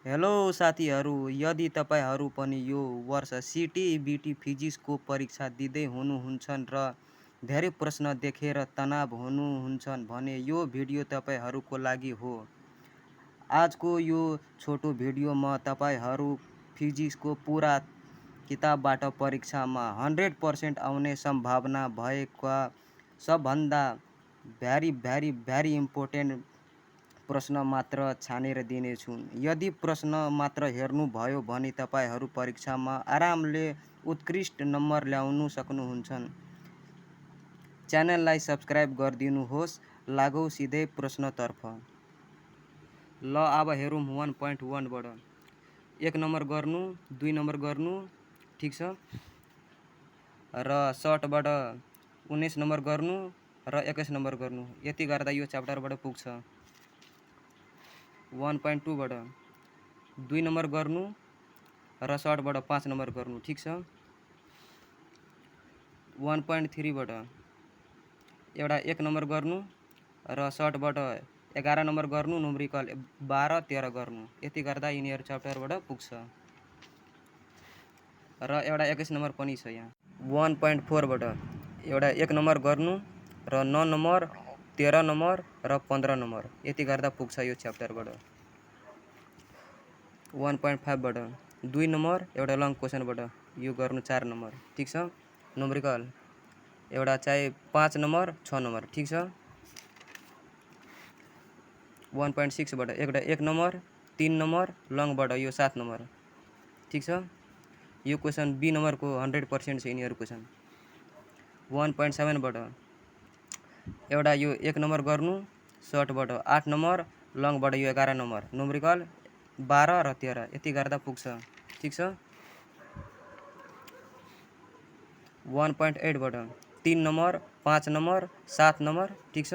Hello साथीहरू, यदि तपाईँहरू पनि यो वर्ष सिटी बिटी फिजिक्सको परीक्षा दिँदै हुनुहुन्छ र धेरै प्रश्न देखेर तनाव हुनुहुन्छ भने यो भिडियो तपाईँहरूको लागि हो। आजको यो छोटो भिडियोमा तपाईँहरू फिजिक्सको पुरा किताबबाट परीक्षामा 100% आउने सम्भावना भएका सबभन्दा भेरी इम्पोर्टेन्ट प्रश्न मात्र छानेर दिनेछु। यदि प्रश्न मात्र हेर्नुभयो भने तपाईँहरू परीक्षामा आरामले उत्कृष्ट नम्बर ल्याउन सक्नुहुन्छ। च्यानललाई सब्स्क्राइब गरिदिनुहोस्। लागौँ सिधै प्रश्नतर्फ। ल अब हेरौँ 1.1बाट 1 नम्बर गर्नु, 2 नम्बर गर्नु, ठिक छ, र सर्टबाट 19 नम्बर गर्नु र 21 नम्बर गर्नु। यति गर्दा यो च्याप्टरबाट पुग्छ। 1.2बाट 2 नम्बर गर्नु र सर्टबाट 5 नम्बर गर्नु, ठिक छ। 1.3बाट एउटा 1 नम्बर गर्नु र सर्टबाट 11 नम्बर गर्नु, न्युमेरिकल 12, 13 गर्नु। यति गर्दा यिनीहरू च्याप्टरबाट पुग्छ। र एउटा 21 नम्बर पनि छ यहाँ। 1.4बाट एउटा 1 नम्बर गर्नु र 9 नम्बर, 13 नम्बर र 15 नम्बर। यति गर्दा पुग्छ यो च्याप्टरबाट। 1.5बाट 2 नम्बर एउटा लङ क्वेसनबाट यो गर्नु 4 नम्बर, ठिक छ। न्युमेरिकल एउटा चाहिँ 5 नम्बर, 6 नम्बर, ठिक छ। 1.6बाट एउटा 1 नम्बर, 3 नम्बर, लङबाट यो 7 नम्बर, ठिक छ। यो क्वेसन बी नम्बरको 100% छ यिनीहरू क्वेसन। 1.7बाट एउटा यो 1 नम्बर गर्नु, सर्टबाट 8 नम्बर, लङबाट यो 11 नम्बर, न्युमेरिकल 12 र 13। यति गर्दा पुग्छ, ठिक छ। 1.8बाट 3 नम्बर, 5 नम्बर, 7 नम्बर, ठिक छ।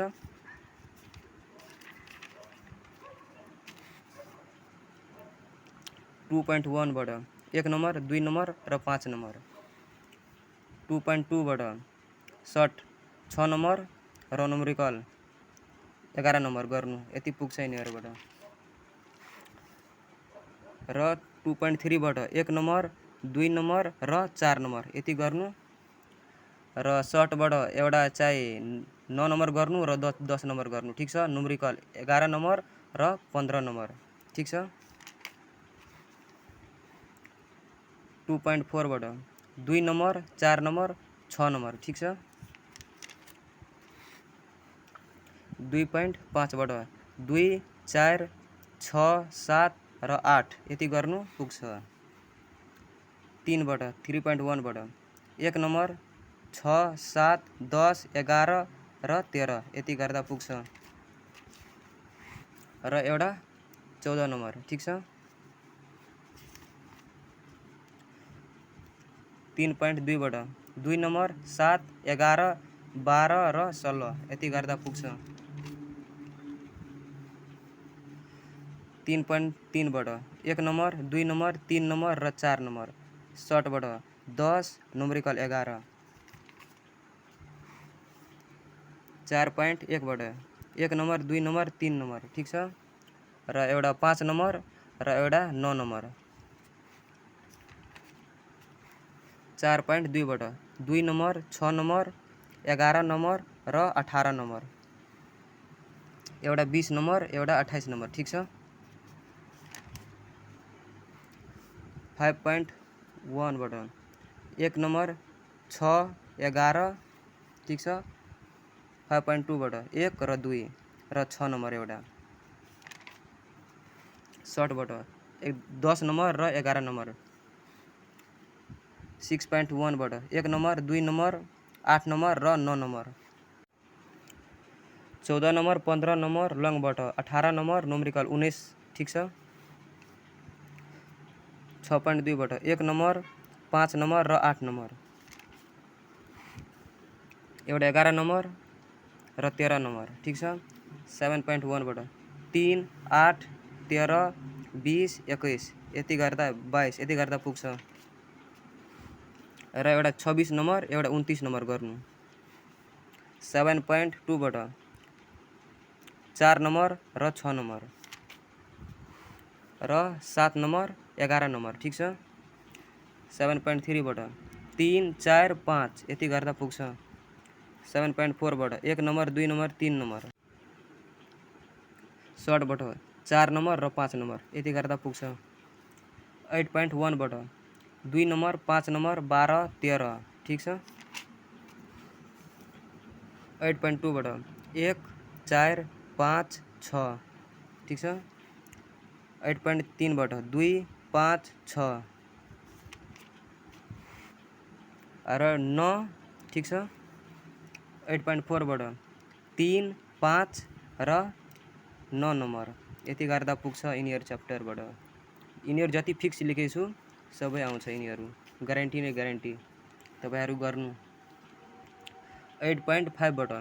2.1बाट 1 नम्बर, 2 नम्बर र 5 नम्बर। 2.2बाट सर्ट 6 नम्बर र न्युमेरिकल 11 नम्बर गर्नु। यति पुग्छ यिनीहरूबाट। र 2.3बाट 1 नम्बर, 2 नम्बर र 4 नम्बर यति गर्नु। र सर्टबाट एउटा चाहिँ 9 नम्बर गर्नु र 10 नम्बर गर्नु, ठिक छ। न्युमेरिकल 11 नम्बर र 15 नम्बर, ठिक छ। 2.4बाट 2 नम्बर, 4 नम्बर, 6 नम्बर, ठिक छ। 2.5बाट 2, 4, 6, 7 र 8 यति गर्नु पुग्छ। 3.1बाट 1 नम्बर, 6, 7, 10, 11 र 13 यति गर्दा पुग्छ। र एउटा 14 नम्बर, ठिक छ। 3.2बाट 2 नम्बर, 7, 11, 12 र 16 यति गर्दा पुग्छ। 3.3बाट 1 नम्बर, 2 नम्बर, 3 नम्बर र 4 नम्बर, सर्टबाट 10, न्युमेरिकल 11। 4.1बाट 1 नम्बर, 2 नम्बर, 3 नम्बर, ठिक छ, र एउटा 5 नम्बर र एउटा 9 नम्बर। 4.2बाट 2 नम्बर, 6 नम्बर, 11 नम्बर र 18 नम्बर। एउटा 20 नम्बर, एउटा 28 नम्बर, ठिक छ। 5.1बाट 1 नम्बर, 6, 11, ठिक छ। 5.2बाट 1 र 2 र 6 नम्बर एउटा। सर्टबाट 10 नम्बर र 11 नम्बर। 6.1बाट 1 नम्बर, 2 नम्बर, 8 नम्बर र 9 नम्बर। 14 नम्बर, 15 नम्बर, लङबाट 18 नम्बर, न्युमेरिकल 19, ठिक छ। 6.2बाट 1 नम्बर, 5 नम्बर र 8 नम्बर। एउटा 11 नम्बर र 13 नम्बर, ठिक छ। 7.1बाट 3, 8, 13, 20, 21 यति गर्दा 22 यति गर्दा पुग्छ। र एउटा 26 नम्बर, एउटा 29 नम्बर गर्नु। 7.2बाट 4 नम्बर र 6 नम्बर। र 7 नम्बर 11 नम्बर ठिक छ। 7.3 बाट 3 4 5 यति गर्दा पुग्छ। 7.4 बाट 1 नम्बर 2 नम्बर 3 नम्बर। सर्टबाट 4 नम्बर र 5 नम्बर यति गर्दा पुग्छ। 8.1 बाट 2 नम्बर 5 नम्बर 12 13 ठिक छ। 8.2 बाट 1 4 5 6 ठिक छ। 8.3 बाट 2 5 6 र 9 ठिक छ। 8.4 बाट 3 5 र 9 नम्बर यति गर्दा पुग्छ यिनीहरू च्याप्टरबाट। यिनीहरू जति फिक्स लेखेको छु सबै आउँछ यिनीहरू, ग्यारेन्टी नै ग्यारेन्टी, तपाईँहरू गर्नु। 8.5 बाट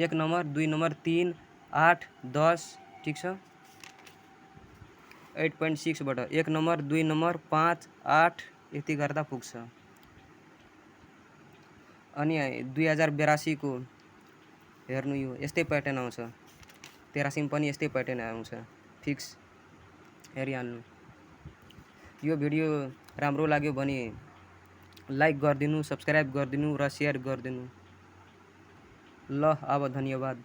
1 नम्बर 2 नम्बर 3 8 10 ठिक छ। 8.6 बाट 1 नम्बर 2 नम्बर 5 8 यति गर्दा पुग्छ। अनि 2082 को हेर्नु, यो यस्तै प्याटर्न आउँछ। 83 पनि यस्तै प्याटर्न आउँछ, फिक्स हेरिहाल्नु। यो भिडियो राम्रो लाग्यो भने लाइक गरिदिनु, सब्सक्राइब गरिदिनु र सेयर गरिदिनु। ल अब धन्यवाद।